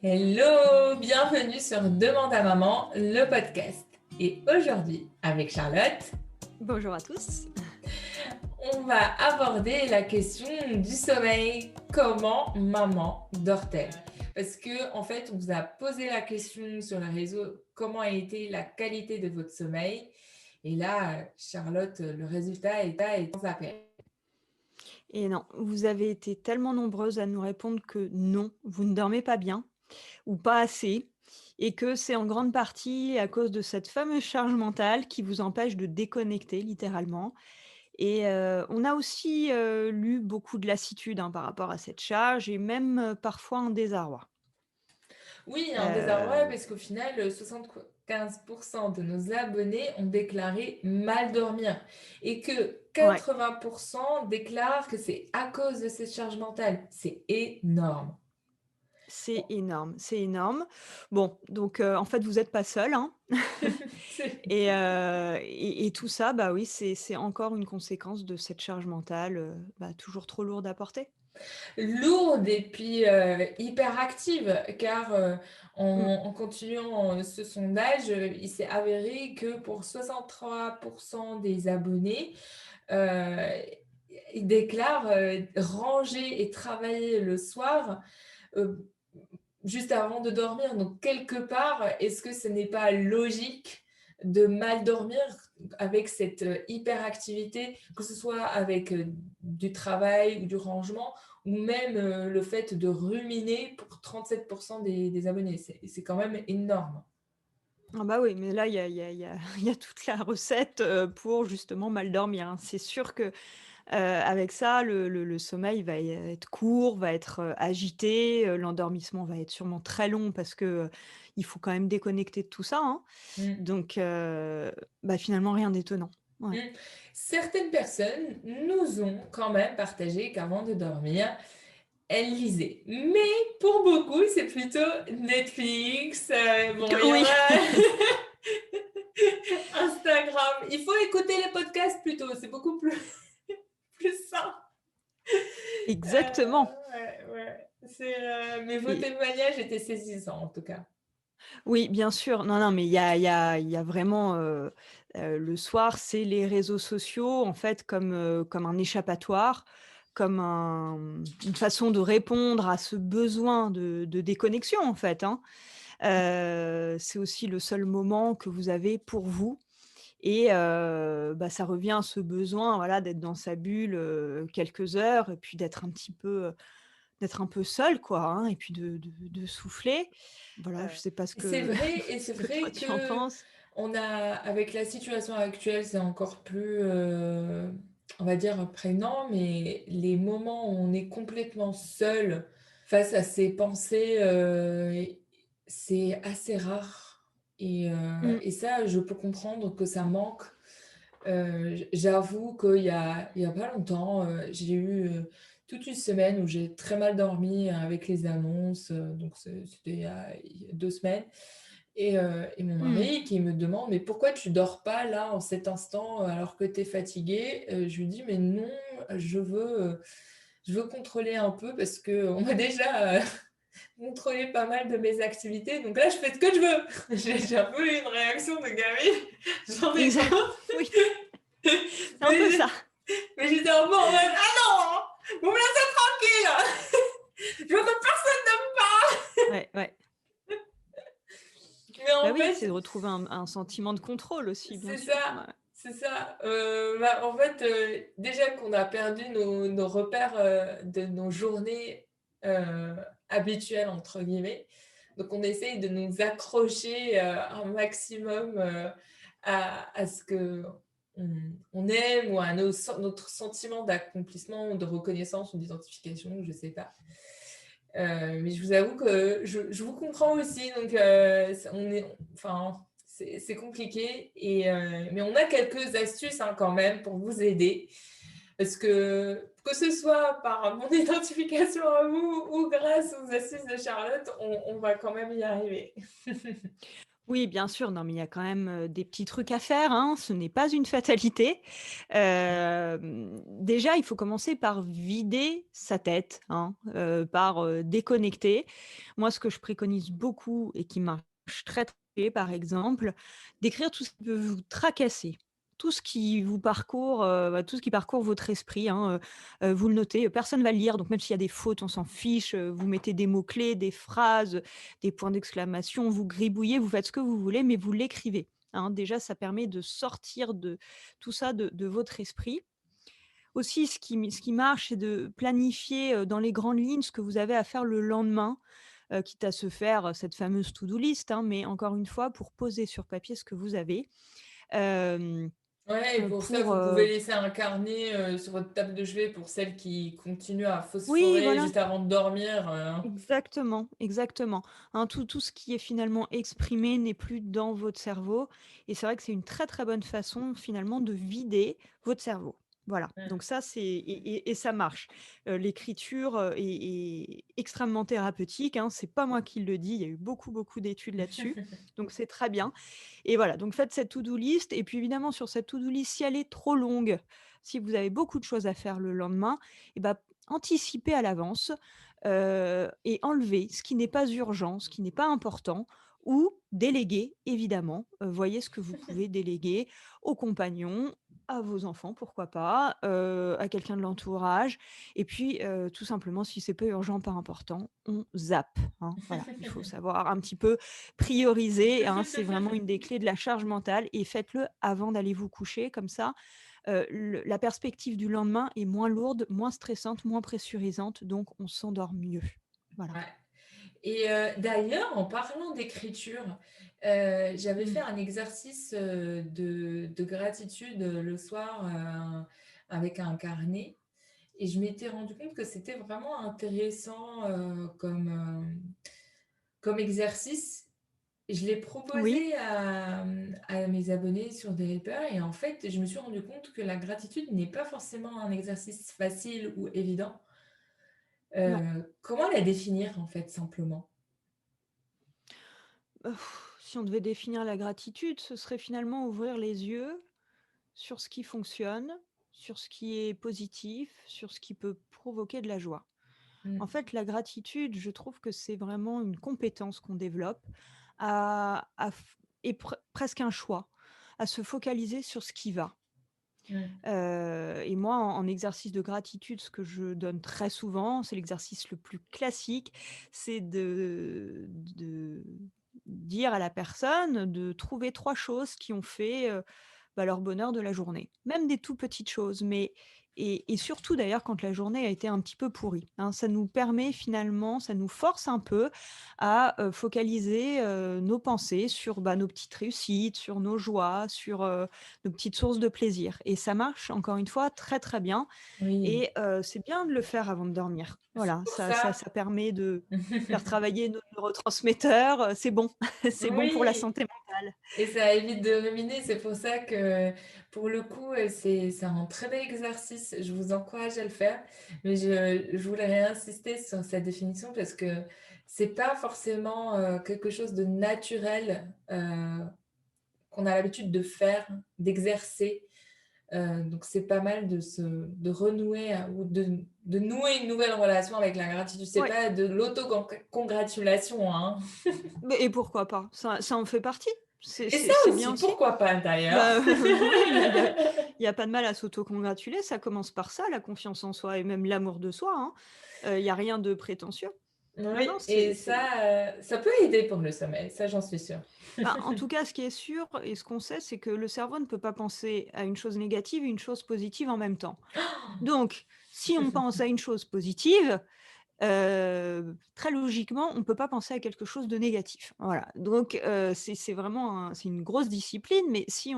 Hello, bienvenue sur Demande à maman, le podcast. Et aujourd'hui, avec Charlotte, Bonjour à tous. on va aborder la question du sommeil. Comment maman dort-elle? Parce que en fait, on vous a posé la question sur les réseaux, comment a été la qualité de votre sommeil? Et là, Charlotte, le résultat est sans appel. Et non, vous avez été tellement nombreuses à nous répondre que non, vous ne dormez pas bien ou pas assez et que c'est en grande partie à cause de cette fameuse charge mentale qui vous empêche de déconnecter littéralement. Et on a aussi, lu beaucoup de lassitude, hein, par rapport à cette charge et même, parfois un désarroi. Oui, un désarroi Heu, parce qu'au final, 75% de nos abonnés ont déclaré mal dormir et que ouais. 80% déclarent que c'est à cause de cette charge mentale. C'est énorme. C'est énorme, c'est énorme. Bon, donc en fait, vous êtes pas seul, hein. C'est Et tout ça, bah, oui, c'est encore une conséquence de cette charge mentale, bah, toujours trop lourde à porter. lourde et puis hyper active car Mmh. en continuant ce sondage, il s'est avéré que pour 63% des abonnés, euh, ils déclarent ranger et travailler le soir euh, juste avant de dormir. Donc, quelque part, est-ce que ce n'est pas logique de mal dormir avec cette hyperactivité, que ce soit avec du travail ou du rangement, ou même le fait de ruminer pour 37% des abonnés? C'est quand même énorme. Ah bah, oui, mais là, il y a il y a toute la recette, pour justement mal dormir, hein. C'est sûr que, avec ça, le sommeil va être court, va être, agité, l'endormissement va être sûrement très long parce que, il faut quand même déconnecter de tout ça, hein. Mm. Donc, bah, finalement rien d'étonnant. Ouais. Mm. Certaines personnes nous ont quand même partagé qu'avant de dormir, elles lisaient. Mais pour beaucoup, c'est plutôt Netflix. Bon, il y en Oui, a Instagram. Il faut écouter les podcasts plutôt, c'est beaucoup plus, plus simple. exactement. Ouais, ouais. Mais vos Et témoignages étaient saisissants en tout cas. oui, bien sûr. Non, non, mais il y a vraiment, le soir, c'est les réseaux sociaux, en fait, comme un échappatoire, comme une façon de répondre à ce besoin de déconnexion, en fait, hein. C'est aussi le seul moment que vous avez pour vous et bah, ça revient à ce besoin, voilà, d'être dans sa bulle, quelques heures et puis d'être un peu seul, quoi, hein, et puis de souffler. Voilà, je sais pas ce C'est que vrai, et c'est ce que toi vrai tu en que penses? on a, avec la situation actuelle, c'est encore plus, on va dire, prégnant, mais les moments où on est complètement seul face à ses pensées, c'est assez rare. Mmh. Et ça, je peux comprendre que ça manque. J'avoue qu'il y a pas longtemps, j'ai eu toute une semaine où j'ai très mal dormi avec les annonces. Donc, c'était il y a 2 semaines. Et mon Mmh. mari qui me demande: «Mais pourquoi tu dors pas là, en cet instant, alors que tu es fatiguée?» Je lui dis: «Mais non, je veux contrôler un peu parce qu'on m'a déjà contrôlé pas mal de mes activités. Donc là, je fais ce que je veux.» J'ai un peu eu une réaction de gamine. J'en ai Exact. marre. Oui, c'est un peu ça. Mais j'étais un peu en mode: «Ah non! Vous me laissez tranquille! Je veux que personne ne me parle!» Ouais, ouais. Mais Bah en oui, c'est de fait, retrouver un sentiment de contrôle aussi, bien c'est sûr. ça, Ouais. c'est ça. Bah, en fait, déjà qu'on a perdu nos repères, de nos journées, heu, «habituelles» entre guillemets. Donc on essaye de nous accrocher, un maximum, à ce qu'on aime ou à notre sentiment d'accomplissement ou de reconnaissance ou d'identification, je sais pas. Mais je vous avoue que je vous comprends aussi, donc on est, enfin, c'est compliqué, mais on a quelques astuces hein, quand même pour vous aider. Parce que ce soit par mon identification à vous ou grâce aux astuces de Charlotte, on va quand même y arriver. Oui, bien sûr, non, mais il y a quand même, des petits trucs à faire, hein, ce n'est pas une fatalité. Déjà, il faut commencer par vider sa tête, hein, par, déconnecter. Moi, ce que je préconise beaucoup et qui marche très, très bien, par exemple, d'écrire tout ce qui peut vous tracasser, tout ce qui vous parcourt, tout ce qui parcourt votre esprit, hein, vous le notez, personne va le lire, donc même s'il y a des fautes, on s'en fiche, vous mettez des mots clés, des phrases, des points d'exclamation, vous gribouillez, vous faites ce que vous voulez, mais vous l'écrivez, hein. Déjà, ça permet de sortir de tout ça de votre esprit. Aussi, ce qui marche, c'est de planifier, dans les grandes lignes ce que vous avez à faire le lendemain, quitte à se faire, cette fameuse to do list, hein, mais encore une fois, pour poser sur papier ce que vous avez. Hem, Ouais, et pour ça, pour, vous pouvez laisser un carnet, sur votre table de chevet pour celles qui continuent à oui, phosphorer voilà. juste avant de dormir, Exactement, exactement. Hein, tout ce qui est finalement exprimé n'est plus dans votre cerveau et c'est vrai que c'est une très, très bonne façon finalement de vider votre cerveau. Voilà, donc Mmh. ça c'est et ça marche. L'écriture, est extrêmement thérapeutique, hein, c'est pas moi qui le dis, il y a eu beaucoup, beaucoup d'études là-dessus, donc c'est très bien et voilà, donc faites cette to-do list et puis évidemment sur cette to-do list, si elle est trop longue, si vous avez beaucoup de choses à faire le lendemain et bah, anticipez à l'avance et enlever ce qui n'est pas urgent, ce qui n'est pas important ou déléguer évidemment. Voyez ce que vous pouvez déléguer aux compagnons, à vos enfants, pourquoi pas, à quelqu'un de l'entourage et puis, tout simplement si c'est pas urgent, pas important, on zappe, hein. Voilà, il faut savoir un petit peu prioriser, hein, c'est vraiment une des clés de la charge mentale et faites-le avant d'aller vous coucher comme ça, le la perspective du lendemain est moins lourde, moins stressante, moins pressurisante, donc on s'endort mieux. Voilà. Ouais. Et d'ailleurs, en parlant d'écriture, j'avais fait Mmh. un exercice, de gratitude, le soir, avec un carnet et je m'étais rendu compte que c'était vraiment intéressant, comme exercice. Je l'ai Oui, proposé à mes abonnés sur des Reaper et en fait, je me suis rendu compte que la gratitude n'est pas forcément un exercice facile ou évident. ouais. Comment la définir, en fait, simplement? Si on devait définir la gratitude, ce serait finalement ouvrir les yeux sur ce qui fonctionne, sur ce qui est positif, sur ce qui peut provoquer de la joie. En Mmh. fait, la gratitude, je trouve que c'est vraiment une compétence qu'on développe à f et presque un choix, à se focaliser sur ce qui va. Mmh. Et moi, en exercice de gratitude, ce que je donne très souvent, c'est l'exercice le plus classique, c'est de dire à la personne de trouver 3 choses qui ont fait, bah, leur bonheur de la journée. Même des tout petites choses, mais et surtout d'ailleurs quand la journée a été un petit peu pourrie, hein. Ça nous permet finalement, ça nous force un peu à, focaliser, nos pensées sur, bah, nos petites réussites, sur nos joies, sur, nos petites sources de plaisir et ça marche encore une fois très, très bien Oui, et c'est bien de le faire avant de dormir. c'est Voilà, pour ça ça. permet de faire travailler nos neurotransmetteurs, c'est bon, c'est bon pour la Oui, santé mentale. et ça évite de ruminer. C'est pour ça que, pour le coup, c'est un très bel exercice. Je vous encourage à le faire, mais je voulais réinsister sur cette définition parce que c'est pas forcément, quelque chose de naturel, qu'on a l'habitude de faire, d'exercer. Donc c'est pas mal de renouer ou de nouer une nouvelle relation avec la gratitude. C'est Ouais. pas de congratulation, hein. Mais et pourquoi pas? Ça en fait partie. C'est Et c'est ça c'est bien aussi, aussi. pourquoi pas d'ailleurs? Bah, oui, il y a pas de mal à s'autocongratuler, ça commence par ça, la confiance en soi et même l'amour de soi, hein. Il y a rien de prétentieux. Non, Oui, non, et c'est ça peut aider pour le sommeil, ça j'en suis sûre. bah, en tout cas, ce qui est sûr et ce qu'on sait, c'est que le cerveau ne peut pas penser à une chose négative et une chose positive en même temps. Donc, si on pense à une chose positive, très logiquement, on ne peut pas penser à quelque chose de négatif. Voilà, donc c'est vraiment c'est une grosse discipline, mais si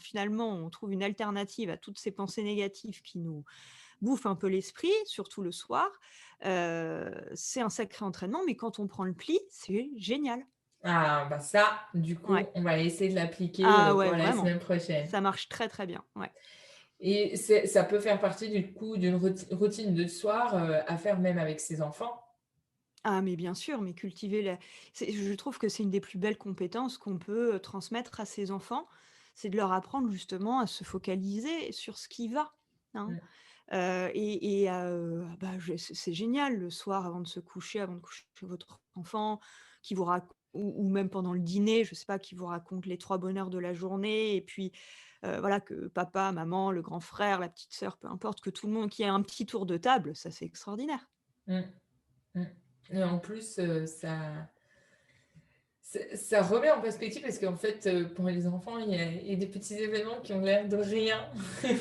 finalement, on trouve une alternative à toutes ces pensées négatives qui nous bouffent un peu l'esprit, surtout le soir, c'est un sacré entraînement, mais quand on prend le pli, c'est génial. Ah bah ça, du coup, Ouais. on va essayer de l'appliquer, Ah pour ouais, la vraiment. semaine prochaine. Ça marche très, très bien, ouais. Et ça peut faire partie du coup d'une routine de soir, à faire même avec ses enfants? Ah mais bien sûr, mais cultiver la je trouve que c'est une des plus belles compétences qu'on peut, transmettre à ses enfants. C'est de leur apprendre justement à se focaliser sur ce qui va, hein. Mmh. Bah, je c'est génial le soir avant de se coucher, avant de coucher votre enfant qui vous rac ou même pendant le dîner, je sais pas, qui vous raconte les 3 bonheurs de la journée et puis, voilà que papa, maman, le grand frère, la petite sœur, peu importe, que tout le monde qu'il y ait un petit tour de table, ça c'est extraordinaire. Mmh. Mmh. Et en plus, ça remet en perspective parce qu'en fait, pour les enfants, il y a des petits événements qui ont l'air de rien,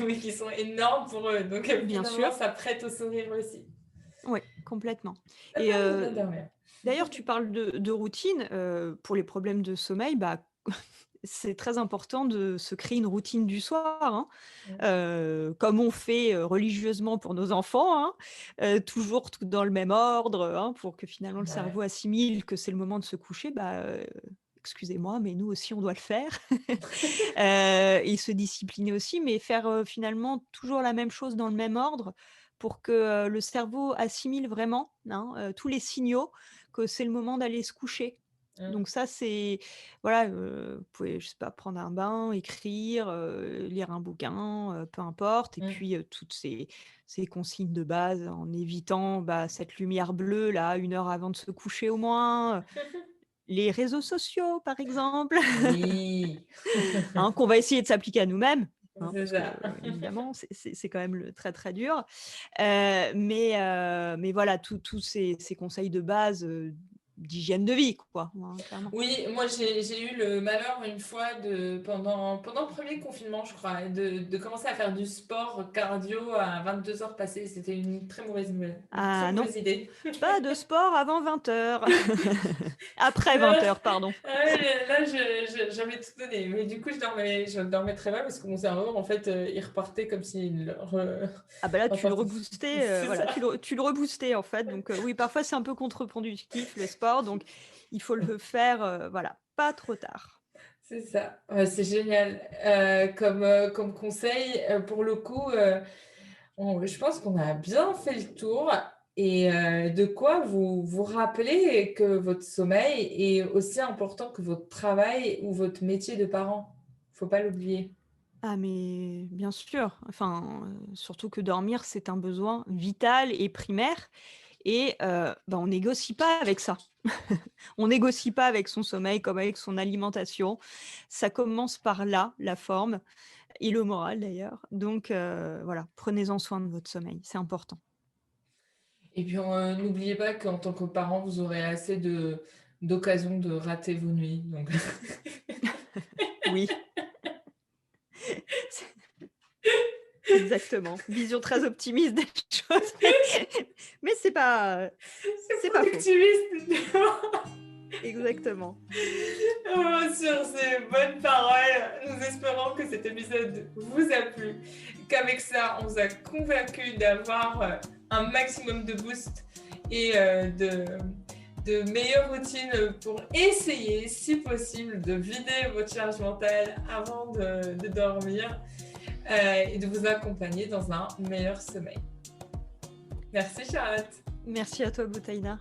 mais qui sont énormes pour eux. Donc Bien finalement, sûr. ça prête au sourire aussi. Oui, complètement Ça et permet de bien dormir. d'ailleurs tu parles de routine, pour les problèmes de sommeil, bah, c'est très important de se créer une routine du soir, hein, Mmh. comme on fait, religieusement pour nos enfants, hein, toujours tout dans le même ordre, hein, pour que finalement le Ouais. cerveau assimile que c'est le moment de se coucher. Bah, excusez-moi, mais nous aussi on doit le faire, et se discipliner aussi, mais faire, finalement toujours la même chose dans le même ordre pour que, le cerveau assimile vraiment, hein, tous les signaux que c'est le moment d'aller se coucher. Mmh. Donc ça, c'est voilà, vous pouvez, je sais pas, prendre un bain, écrire, lire un bouquin, peu importe et Mmh. puis, toutes ces consignes de base en évitant, bah, cette lumière bleue là, 1 heure avant de se coucher au moins, les réseaux sociaux par exemple. Oui, Hein, qu'on va essayer de s'appliquer à nous-mêmes, hein, c'est parce que, ça. évidemment, c'est quand même le très, très dur. Mais voilà, tous ces conseils de base, d'hygiène de vie, quoi, hein, clairement. Oui, moi j'ai eu le malheur une fois pendant le premier confinement, je crois, de commencer à faire du sport cardio à 22 heures passées. C'était une très mauvaise nouvelle, une très Ah non, mauvaise idée. pas de sport avant 20 heures. Après Là, 20 heures, pardon. là, j'avais tout donné. Mais du coup, je dormais très mal parce que mon cerveau, en fait, il repartait comme s'il Ah bah là, tu le repartait. reboostais, C'est voilà, ça. tu le reboostais, en fait, donc oui, parfois, c'est un peu contre-productif, le sport, donc il faut le faire, voilà, pas trop tard. C'est ça. Ouais, c'est génial. Comme conseil, pour le coup, je pense qu'on a bien fait le tour et de quoi vous rappeler que votre sommeil est aussi important que votre travail ou votre métier de parent. Faut pas l'oublier. Ah mais bien sûr, enfin, surtout que dormir, c'est un besoin vital et primaire et bah, on négocie pas avec ça. On négocie pas avec son sommeil comme avec son alimentation. Ça commence par là, la forme et le moral d'ailleurs. Donc voilà, prenez-en soin de votre sommeil, c'est important. Et puis, n'oubliez pas qu'en tant que parent, vous aurez assez d'occasions de rater vos nuits, donc Oui, c'est exactement. Vision très optimiste des choses, mais c'est c'est pas faux. productiviste. Exactement. Oh, sur ces bonnes paroles, nous espérons que cet épisode vous a plu, qu'avec ça, on vous a convaincu d'avoir un maximum de boost et de meilleures routines pour essayer, si possible, de vider votre charge mentale avant de dormir et de vous accompagner dans un meilleur sommeil. Merci Charlotte. Merci à toi, Boutaïna.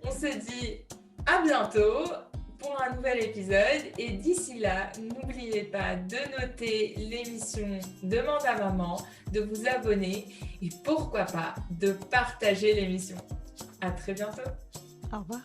On se dit à bientôt pour un nouvel épisode et d'ici là, n'oubliez pas de noter l'émission Demande à maman, de vous abonner et pourquoi pas de partager l'émission. À très bientôt. Au revoir.